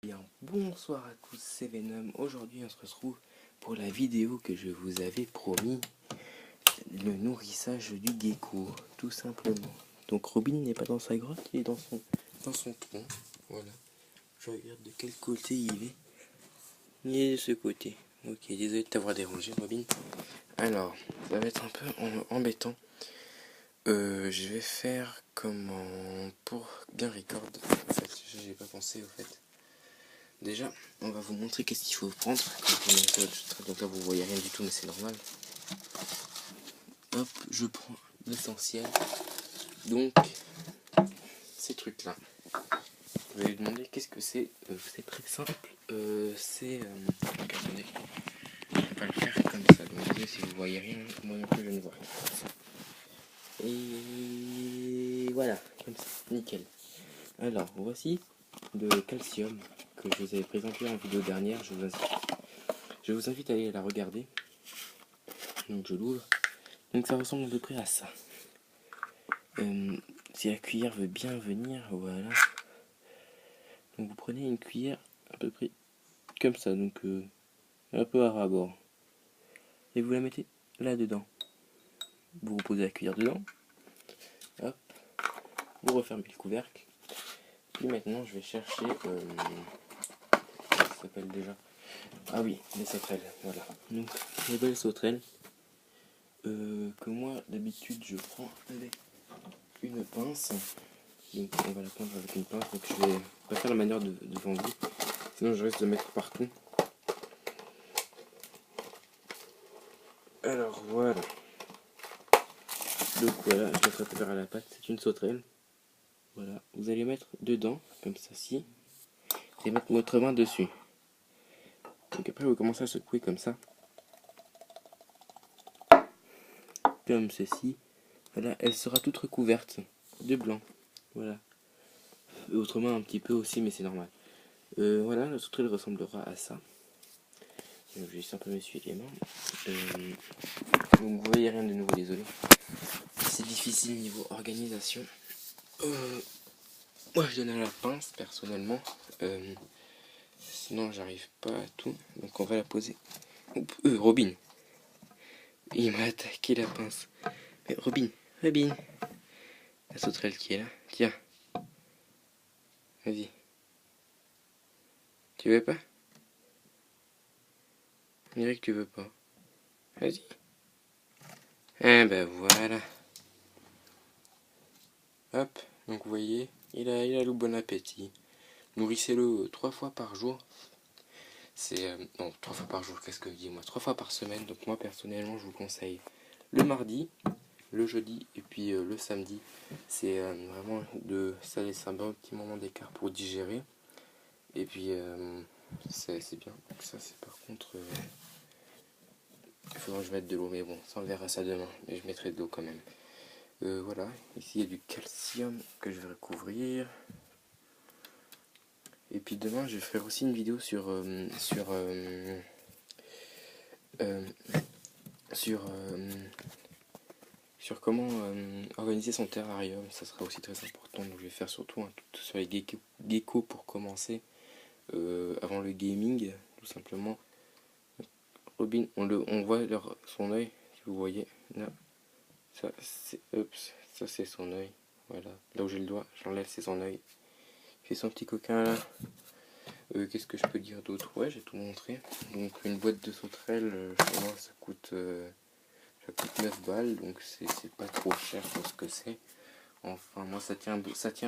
Bien, bonsoir à tous, c'est Venom. Aujourd'hui on se retrouve pour la vidéo que je vous avais promis, le nourrissage du gecko, tout simplement. Donc Robin n'est pas dans sa grotte, il est dans son tronc. Voilà. Je regarde de quel côté il est. Il est de ce côté. Ok, désolé de t'avoir dérangé, Robin. Alors, ça va être un peu embêtant. Je vais faire comment pour bien record. En fait, j'ai pas pensé au fait. Déjà, on va vous montrer qu'est-ce qu'il faut prendre quand vous mettez votre substrat. Donc là, vous voyez rien du tout, mais c'est normal. Hop, je prends l'essentiel. Donc, ces trucs-là. Vous allez demander qu'est-ce que c'est. C'est très simple. Attendez, je vais pas le faire comme ça. Donc, désolé si vous voyez rien. Moi non plus, je ne vois rien. Et voilà, comme ça, nickel. Alors, voici le calcium que je vous avais présenté en vidéo dernière. Je vous invite à aller la regarder. Donc je l'ouvre. Donc ça ressemble à peu près à ça. Si la cuillère veut bien venir, voilà. Donc vous prenez une cuillère à peu près comme ça, donc un peu à ras-bord. Et vous la mettez là-dedans. Vous reposez la cuillère dedans. Hop. Vous refermez le couvercle. Puis maintenant je vais chercher... ça s'appelle déjà... Ah oui, les sauterelles, voilà. Donc les belles sauterelles que moi d'habitude je prends avec une pince. Donc on va la prendre avec une pince. Donc je vais pas faire la manière devant vous. Sinon je risque de mettre partout. Alors voilà. Donc voilà, je vais préparer à la pâte. C'est une sauterelle. Voilà. Vous allez mettre dedans, comme ceci. Et mettre votre main dessus. Donc après vous commencez à secouer comme ça. Comme ceci. Voilà, elle sera toute recouverte de blanc. Voilà. Votre main un petit peu aussi, mais c'est normal. Voilà, la sauterelle ressemblera à ça. Je vais juste un peu m'essuyer les mains. Donc vous voyez rien de nouveau, désolé. C'est difficile niveau organisation. Moi je donne à la pince personnellement. Sinon j'arrive pas à tout. Donc on va la poser. Robin. Il m'a attaqué la pince. Mais Robin. La sauterelle qui est là. Tiens. Vas-y. Tu veux pas? On dirait que tu veux pas. Vas-y. Eh ben voilà. Hop. Donc vous voyez, il a le bon appétit. Nourrissez-le 3 fois par jour. C'est... non, 3 fois par jour, qu'est-ce que je dis moi? 3 fois par semaine. Donc moi personnellement je vous conseille le mardi, le jeudi et puis le samedi. C'est vraiment ça laisse un bon petit moment d'écart pour digérer. Et puis c'est bien. Donc ça c'est par contre... il faudra que je mette de l'eau, mais bon, ça on verra ça demain. Mais je mettrai de l'eau quand même. Voilà, ici il y a du calcium que je vais recouvrir. Et puis demain je ferai aussi une vidéo sur comment organiser son terrarium. Ça sera aussi très important. Donc je vais faire surtout un tout sur les geckos pour commencer, avant le gaming, tout simplement. Robin, on voit son œil, si vous voyez là. Ça c'est son œil. Voilà, là où j'ai le doigt, j'enlève, c'est son œil. Il fait son petit coquin là. Qu'est-ce que je peux dire d'autre? Ouais, j'ai tout montré. Donc une boîte de sauterelles, chez moi ça coûte 9 balles, donc c'est pas trop cher pour ce que c'est. Enfin, moi ça tient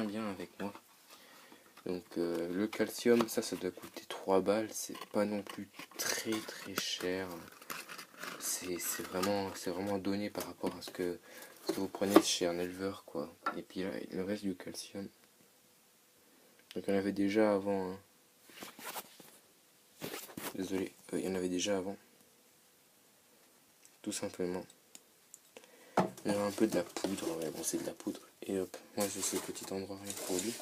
bien avec moi. Donc le calcium, ça doit coûter 3 balles, c'est pas non plus très cher. C'est vraiment donné par rapport à ce que vous prenez chez un éleveur, quoi. Et puis là, le reste du calcium. Donc il y en avait déjà avant. Hein. Désolé, il y en avait déjà avant. Tout simplement. Il y a un peu de la poudre, ouais, bon c'est de la poudre. Et hop, moi j'ai ce petit endroit rien pour lui.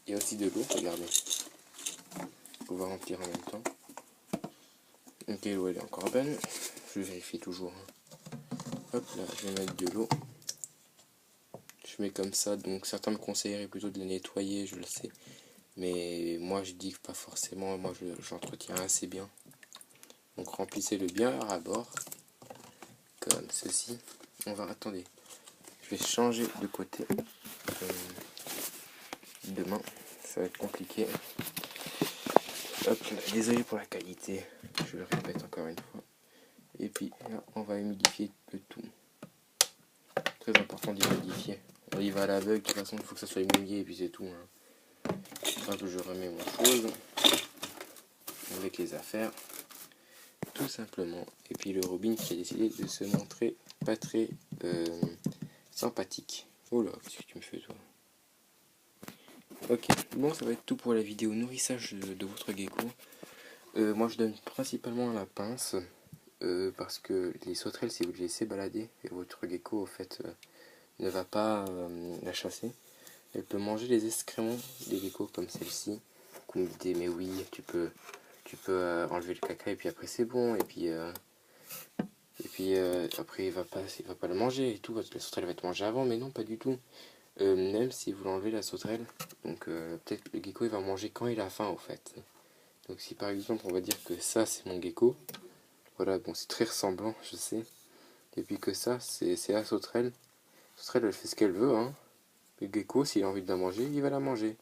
Il y a aussi de l'eau, regardez. On va remplir en même temps. Ok, l'eau elle est encore bonne. Je vérifie toujours. Hop là, je vais mettre de l'eau. Je mets comme ça, donc certains me conseilleraient plutôt de la nettoyer, je le sais. Mais moi je dis que pas forcément, moi j'entretiens assez bien. Donc remplissez-le bien à bord, comme ceci. Attendez, je vais changer de côté de main, ça va être compliqué. Hop, désolé pour la qualité, je le répète encore une fois. Et puis là, on va humidifier le tout. Très important d'humidifier. On y va à l'aveugle, de toute façon il faut que ça soit humilié et puis c'est tout. Hop, je remets mon chose avec les affaires, tout simplement. Et puis le Robin qui a décidé de se montrer pas très sympathique. Oh là, qu'est-ce que tu me fais toi? Ok, bon ça va être tout pour la vidéo nourrissage de votre gecko. Moi je donne principalement la pince. Parce que les sauterelles, si vous les laissez balader et votre gecko au fait ne va pas la chasser, elle peut manger les excréments des geckos comme celle-ci. Vous me dites mais oui, tu peux enlever le caca et puis après c'est bon et puis après il va pas le manger et tout. La sauterelle va être mangée avant, mais non pas du tout. Même si vous l'enlevez la sauterelle, donc peut-être le gecko il va manger quand il a faim au fait. Donc si par exemple on va dire que ça c'est mon gecko. Voilà, bon, c'est très ressemblant, je sais. Et puis que ça, c'est la sauterelle. La sauterelle, elle fait ce qu'elle veut, hein. Le gecko, s'il a envie de la manger, il va la manger.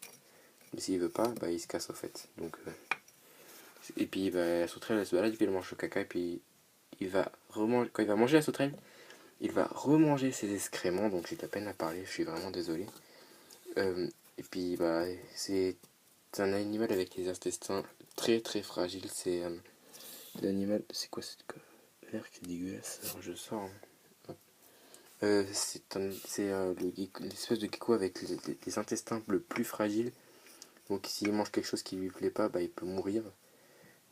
Mais s'il veut pas, bah, il se casse, au fait. Donc, et puis, bah, la sauterelle, elle se balade, puis elle mange le caca, et puis quand il va manger la sauterelle, il va remanger ses excréments, donc j'ai de la peine à parler, je suis vraiment désolé. Et puis, bah, c'est un animal avec les intestins très très fragiles. C'est l'animal, c'est quoi cette l'air qui est dégueulasse, alors je sors. C'est l'espèce de gecko avec les intestins le plus fragiles. Donc s'il mange quelque chose qui lui plaît pas, bah, il peut mourir.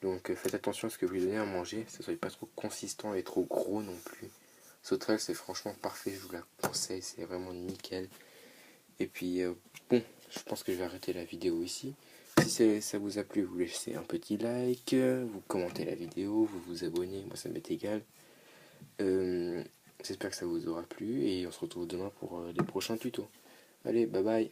Donc faites attention à ce que vous lui donnez à manger, que ce soit pas trop consistant et trop gros non plus. Sauterelle, c'est franchement parfait, je vous la conseille, c'est vraiment nickel. Et puis bon, je pense que je vais arrêter la vidéo ici. Si ça vous a plu, vous laissez un petit like, vous commentez la vidéo, vous vous abonnez, moi ça m'est égal. J'espère que ça vous aura plu et on se retrouve demain pour les prochains tutos. Allez, bye bye.